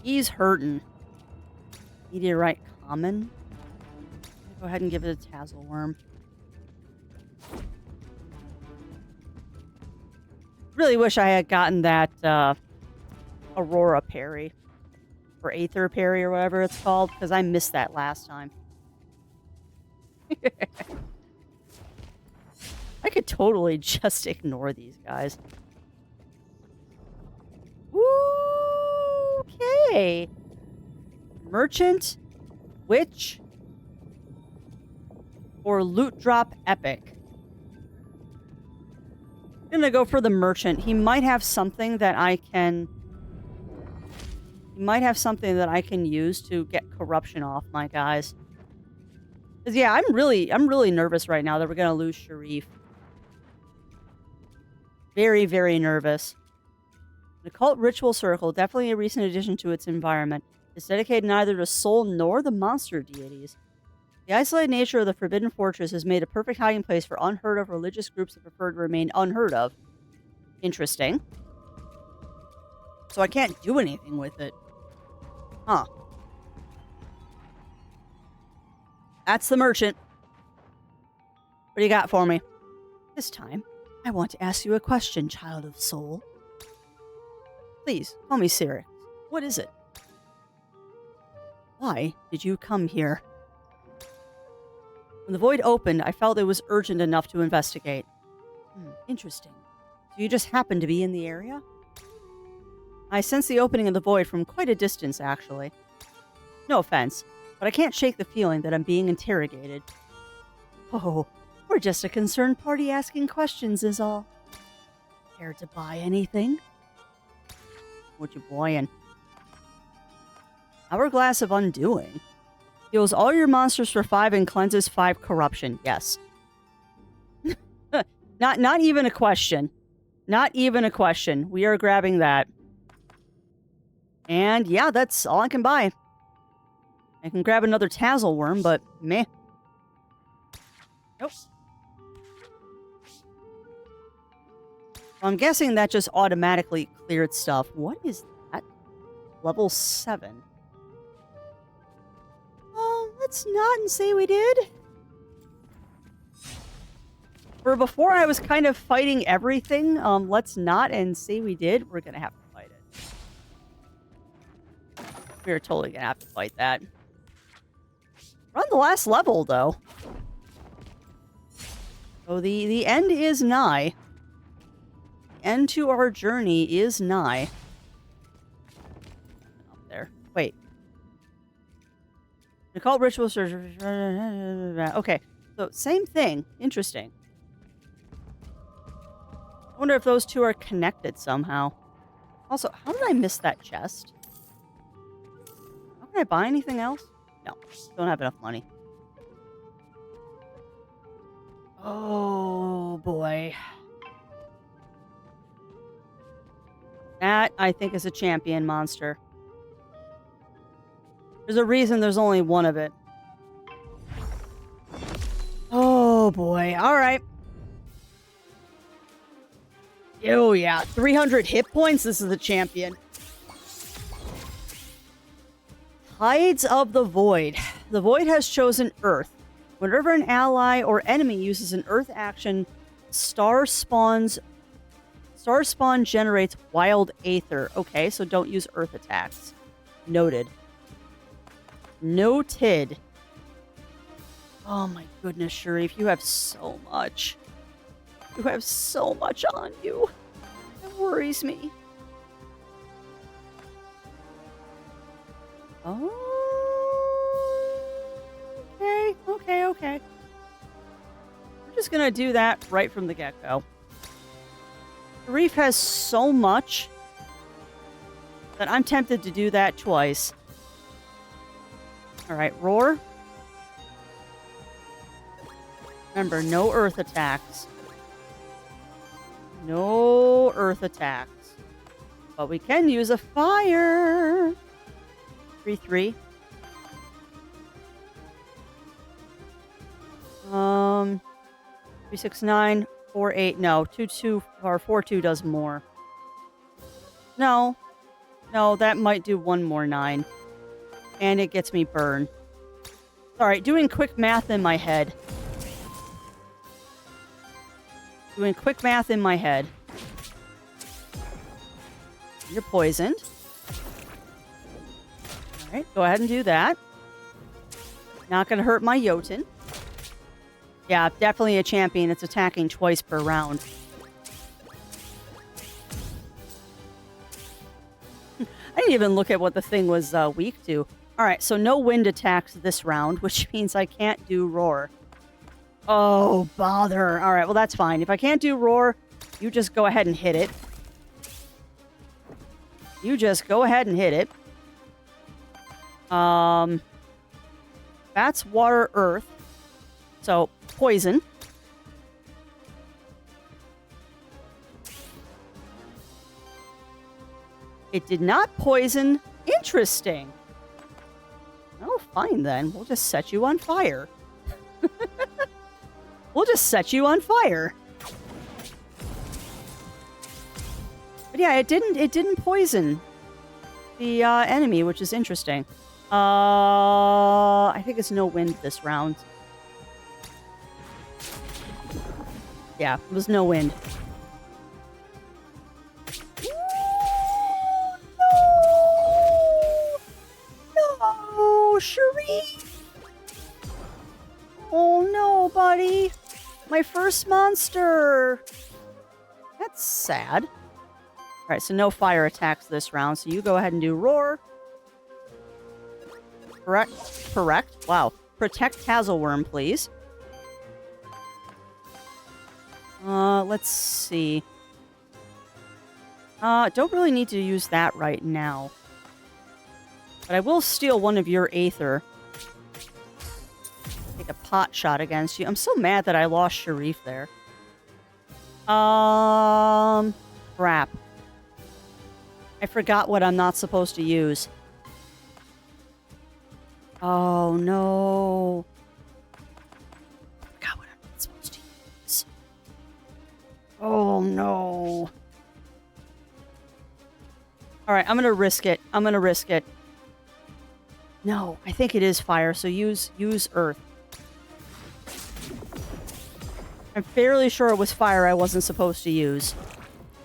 He's hurting. Meteorite common. Go ahead and give it a Tassel Worm. Really wish I had gotten that Aurora Parry. Or Aether Parry or whatever it's called, because I missed that last time. I could totally just ignore these guys. Okay. Merchant, Witch, or Loot Drop Epic. I'm gonna go for the Merchant. He might have something that I can... He might have something that I can use to get corruption off my guys. Because yeah, I'm really nervous right now that we're gonna lose Sharif. Very, very nervous. The Occult Ritual Circle, definitely a recent addition to its environment, is dedicated neither to soul nor the monster deities. The isolated nature of the Forbidden Fortress has made a perfect hiding place for unheard of religious groups that prefer to remain unheard of. Interesting. So I can't do anything with it. Huh. That's the Merchant. What do you got for me? This time, I want to ask you a question, child of soul. Please, call me Sirix. What is it? Why did you come here? When the void opened, I felt it was urgent enough to investigate. Interesting. So you just happened to be in the area? I sense the opening of the void from quite a distance, actually. No offense, but I can't shake the feeling that I'm being interrogated. Oh, we're just a concerned party asking questions is all. Care to buy anything? What you buying? Hourglass of Undoing. Heals all your monsters for 5 and cleanses 5 corruption. Yes. Not even a question. Not even a question. We are grabbing that. And yeah, that's all I can buy. I can grab another Tassel Worm, but meh. Nope. I'm guessing that just automatically cleared stuff. What is that? Level 7. Let's not and say we did. For before I was kind of fighting everything, let's not and say we did. We're gonna have to fight it. We're totally gonna have to fight that. We're on the last level, though. So the end is nigh. The end to our journey is nigh. Up there. Wait. Occult Ritual Surgery. Okay, so same thing. Interesting. I wonder if those two are connected somehow. Also, how did I miss that chest? How can I buy anything else? No, don't have enough money. Oh, boy. That, I think, is a champion monster. There's a reason there's only one of it. Oh, boy. All right. Oh, yeah. 300 hit points? This is the champion. Tides of the Void. The Void has chosen Earth. Whenever an ally or enemy uses an Earth action, Star Star Spawn generates wild aether. Okay, so don't use earth attacks. Noted. Noted. Oh my goodness, Sharif, you have so much. You have so much on you. It worries me. Oh. Okay. We're just gonna do that right from the get-go. Sharif has so much that I'm tempted to do that twice. Alright, roar. Remember, no earth attacks. No earth attacks. But we can use a fire. 3-3. 3-6-9, 4-8. No, 2-2 or 4-2 does more. No, that might do one more 9. And it gets me burned. Alright, doing quick math in my head. You're poisoned. Alright, go ahead and do that. Not gonna hurt my Jotun. Yeah, definitely a champion. It's attacking twice per round. I didn't even look at what the thing was weak to. Alright, so no wind attacks this round, which means I can't do roar. Oh, bother. Alright, well that's fine. If I can't do roar, you just go ahead and hit it. That's water, earth. So, poison. It did not poison. Interesting. Oh, fine then. We'll just set you on fire. But yeah, it didn't poison the enemy, which is interesting. I think it's no wind this round. Yeah, it was no wind. No, Sharif! Oh no, buddy! My first monster! That's sad. Alright, so no fire attacks this round, so you go ahead and do roar. Correct. Wow. Protect Hazelworm, please. Let's see. Don't really need to use that right now. But I will steal one of your Aether. Take a pot shot against you. I'm so mad that I lost Sharif there. Crap. I forgot what I'm not supposed to use. Oh, no. I forgot what I'm not supposed to use. Oh, no. Alright, I'm gonna risk it. No, I think it is fire, so use earth. I'm fairly sure it was fire I wasn't supposed to use.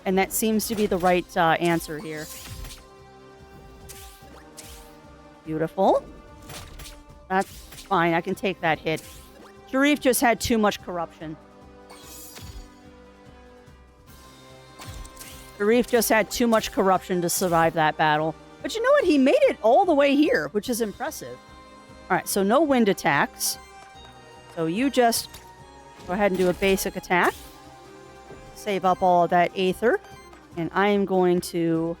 And that seems to be the right answer here. Beautiful. That's fine. I can take that hit. Sharif just had too much corruption. To survive that battle. But you know what? He made it all the way here, which is impressive. Alright, so no wind attacks. So you just go ahead and do a basic attack. Save up all of that Aether. And I am going to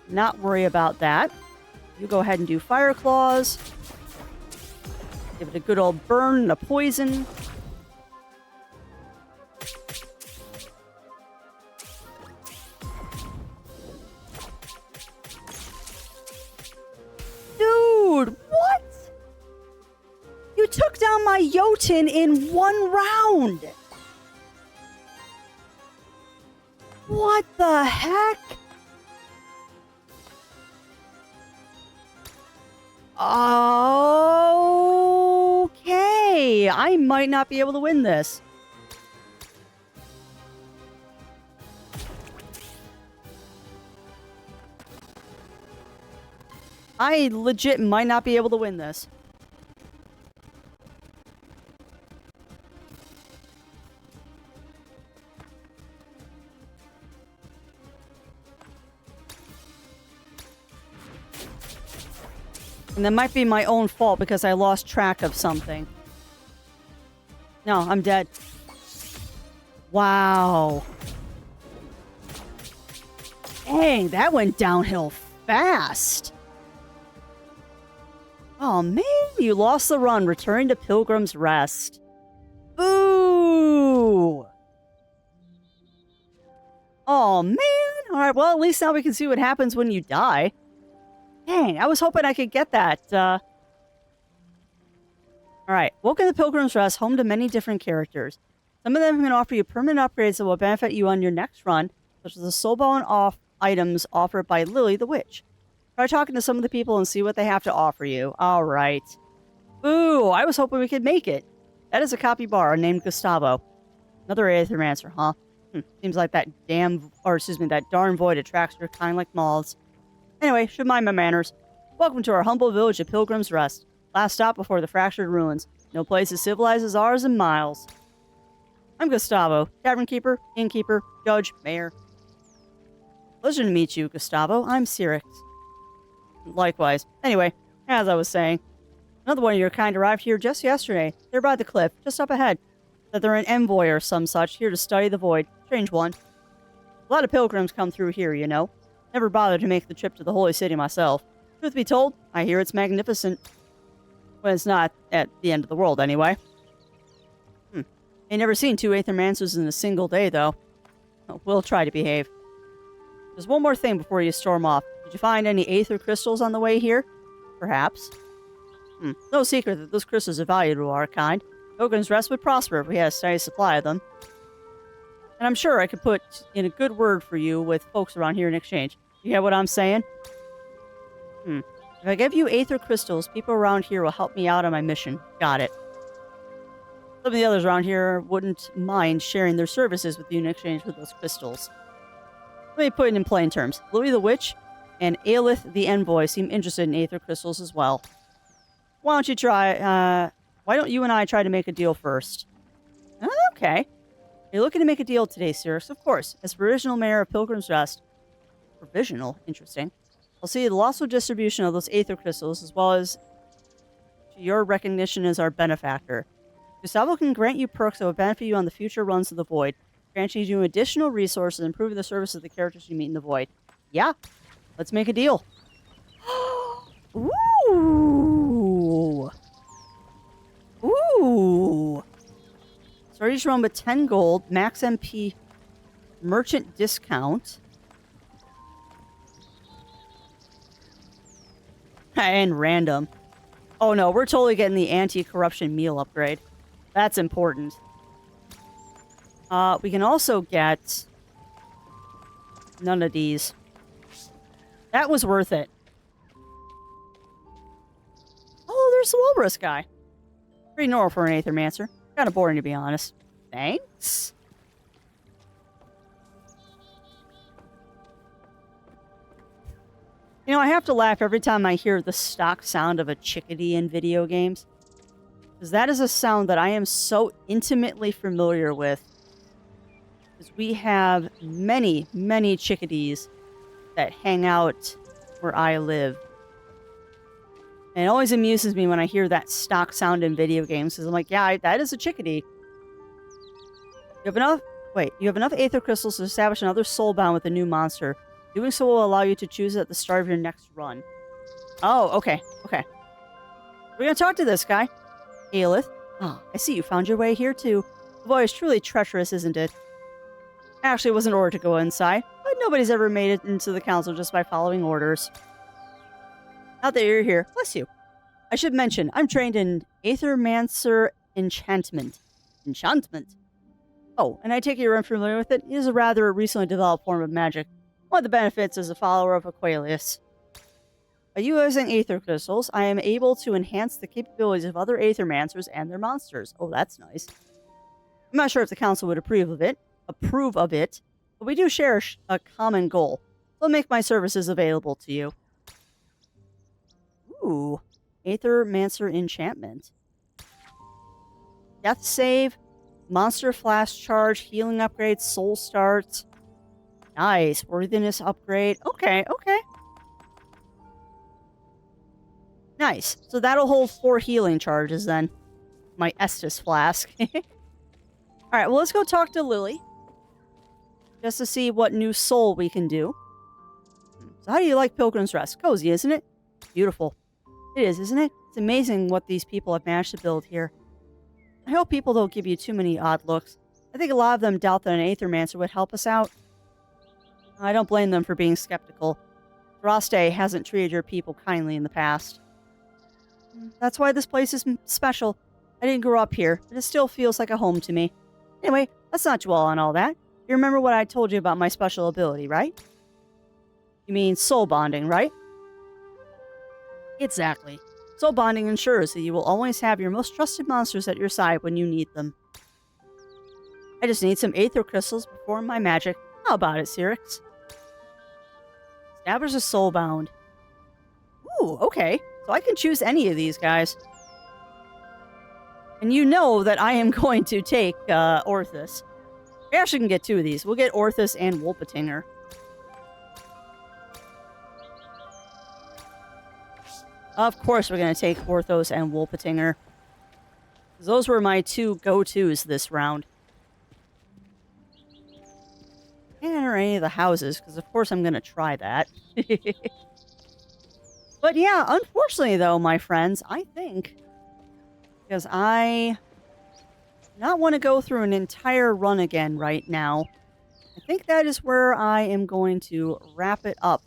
not worry about that. You go ahead and do Fire Claws. Give it a good old burn and a poison. Dude, what? You took down my Jotun in one round. What the heck? Okay. I might not be able to win this. I legit might not be able to win this. And that might be my own fault because I lost track of something. No, I'm dead. Wow. Dang, that went downhill fast. Oh man, you lost the run. Return to Pilgrim's Rest. Boo! Oh man. Alright, well at least now we can see what happens when you die. Dang, I was hoping I could get that. Alright, welcome to Pilgrim's Rest, home to many different characters. Some of them can offer you permanent upgrades that will benefit you on your next run, such as the soulbound off items offered by Lily the Witch. Try talking to some of the people and see what they have to offer you. Alright. Ooh, I was hoping we could make it. That is a capybara named Gustavo. Another Aethermancer, huh? Seems like that that darn void attracts your kind like moths. Anyway, should mind my manners. Welcome to our humble village of Pilgrim's Rest. Last stop before the fractured ruins. No place as civilized as ours in miles. I'm Gustavo, tavern keeper, innkeeper, judge, mayor. Pleasure to meet you, Gustavo. I'm Cyrix. Likewise. Anyway, as I was saying, another one of your kind arrived here just yesterday. They're by the cliff, just up ahead. That they're an envoy or some such, here to study the void. Strange one. A lot of pilgrims come through here, you know. Never bothered to make the trip to the holy city myself. Truth be told, I hear it's magnificent. When it's not at the end of the world, anyway. Ain't never seen 2 Aethermancers in a single day, though. Oh, we'll try to behave. There's one more thing before you storm off. Did you find any Aether crystals on the way here? Perhaps. No secret that those crystals are valuable to our kind. Pilgrim's Rest would prosper if we had a steady supply of them. And I'm sure I could put in a good word for you with folks around here in exchange. You get what I'm saying? If I give you Aether crystals, people around here will help me out on my mission. Got it. Some of the others around here wouldn't mind sharing their services with you in exchange for those crystals. Let me put it in plain terms. Louis the Witch and Aelith the Envoy seem interested in Aether crystals as well. Why don't you and I try to make a deal first? Okay. You're looking to make a deal today, Cyrix, of course. As provisional mayor of Pilgrim's Rest. Provisional? Interesting. I'll see the lawful distribution of those Aether crystals, as well as your recognition as our benefactor. Gustavo can grant you perks that will benefit you on the future runs of the Void, granting you additional resources and improving the service of the characters you meet in the Void. Yeah, let's make a deal. Ooh! Ooh! Start each run with 10 gold, max MP merchant discount. And random. Oh no, we're totally getting the anti-corruption meal upgrade. That's important. We can also get none of these. That was worth it. Oh, there's the Walrus guy. Pretty normal for an Aethermancer. Kind of boring, to be honest. Thanks. You know, I have to laugh every time I hear the stock sound of a chickadee in video games. Because that is a sound that I am so intimately familiar with. Because we have many, many chickadees that hang out where I live. And it always amuses me when I hear that stock sound in video games. Because I'm like, yeah, that is a chickadee. You have enough Aether crystals to establish another soulbound with a new monster. Doing so will allow you to choose at the start of your next run. Oh, okay. Okay. We're gonna talk to this guy. Aelith. Oh, I see you found your way here too. The void is truly treacherous, isn't it? Actually, it wasn't ordered to go inside, but nobody's ever made it into the council just by following orders. Now that you're here, bless you. I should mention, I'm trained in Aethermancer Enchantment. Enchantment? Oh, and I take it you're unfamiliar with it? It is a rather recently developed form of magic. One of the benefits as a follower of Aqualius. By using Aether crystals, I am able to enhance the capabilities of other Aethermancers and their monsters. Oh, that's nice. I'm not sure if the council would approve of it, but we do share a common goal. I'll make my services available to you. Ooh. Aethermancer enchantment. Death save. Monster flash charge. Healing upgrade. Soul start. Nice. Worthiness upgrade. Okay, okay. Nice. So that'll hold 4 healing charges then. My Estus flask. Alright, well, let's go talk to Lily. Just to see what new soul we can do. So how do you like Pilgrim's Rest? Cozy, isn't it? Beautiful. It is, isn't it? It's amazing what these people have managed to build here. I hope people don't give you too many odd looks. I think a lot of them doubt that an Aethermancer would help us out. I don't blame them for being skeptical. Droste hasn't treated your people kindly in the past. That's why this place is special. I didn't grow up here, but it still feels like a home to me. Anyway, let's not dwell on all that. You remember what I told you about my special ability, right? You mean soul bonding, right? Exactly. Soul bonding ensures that you will always have your most trusted monsters at your side when you need them. I just need some aether crystals to perform my magic. How about it, Cyrix? Establish a soul bound. Ooh, okay. So I can choose any of these guys. And you know that I am going to take Orthus. We actually can get 2 of these. We'll get Orthus and Wolpatinger. Of course we're going to take Orthos and Wolpatinger. Those were my 2 go-tos this round. Can't enter any of the houses, because of course I'm going to try that. But yeah, unfortunately though, my friends, I think, because I do not want to go through an entire run again right now, I think that is where I am going to wrap it up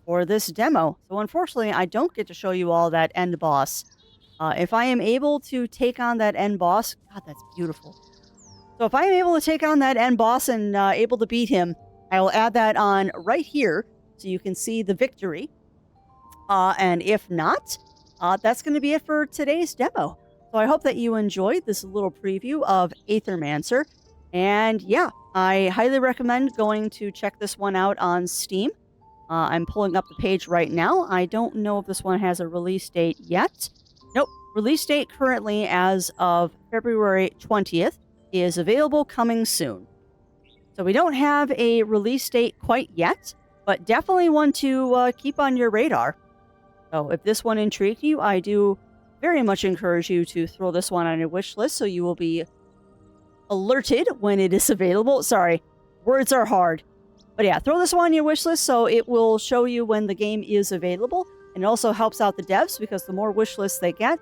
for this demo. So unfortunately, I don't get to show you all that end boss. If I am able to take on that end boss, God, that's beautiful. So if I am able to take on that end boss and able to beat him, I will add that on right here so you can see the victory. And if not, that's going to be it for today's demo. So I hope that you enjoyed this little preview of Aethermancer. And yeah, I highly recommend going to check this one out on Steam. I'm pulling up the page right now. I don't know if this one has a release date yet. Nope. Release date currently as of February 20th is available coming soon. So we don't have a release date quite yet, but definitely one to keep on your radar. So if this one intrigued you, I do very much encourage you to throw this one on your wish list so you will be alerted when it is available. Sorry, words are hard. But yeah, throw this one on your wish list so it will show you when the game is available. And it also helps out the devs because the more wish lists they get,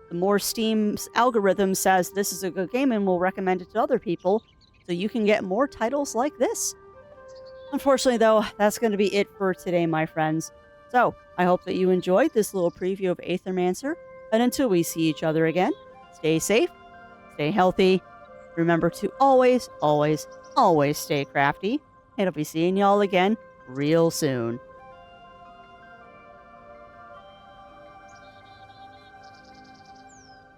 the more Steam's algorithm says this is a good game and will recommend it to other people so you can get more titles like this. Unfortunately, though, that's going to be it for today, my friends. So, I hope that you enjoyed this little preview of Aethermancer. And until we see each other again, stay safe, stay healthy. Remember to always, always, always stay crafty. And I'll be seeing y'all again real soon.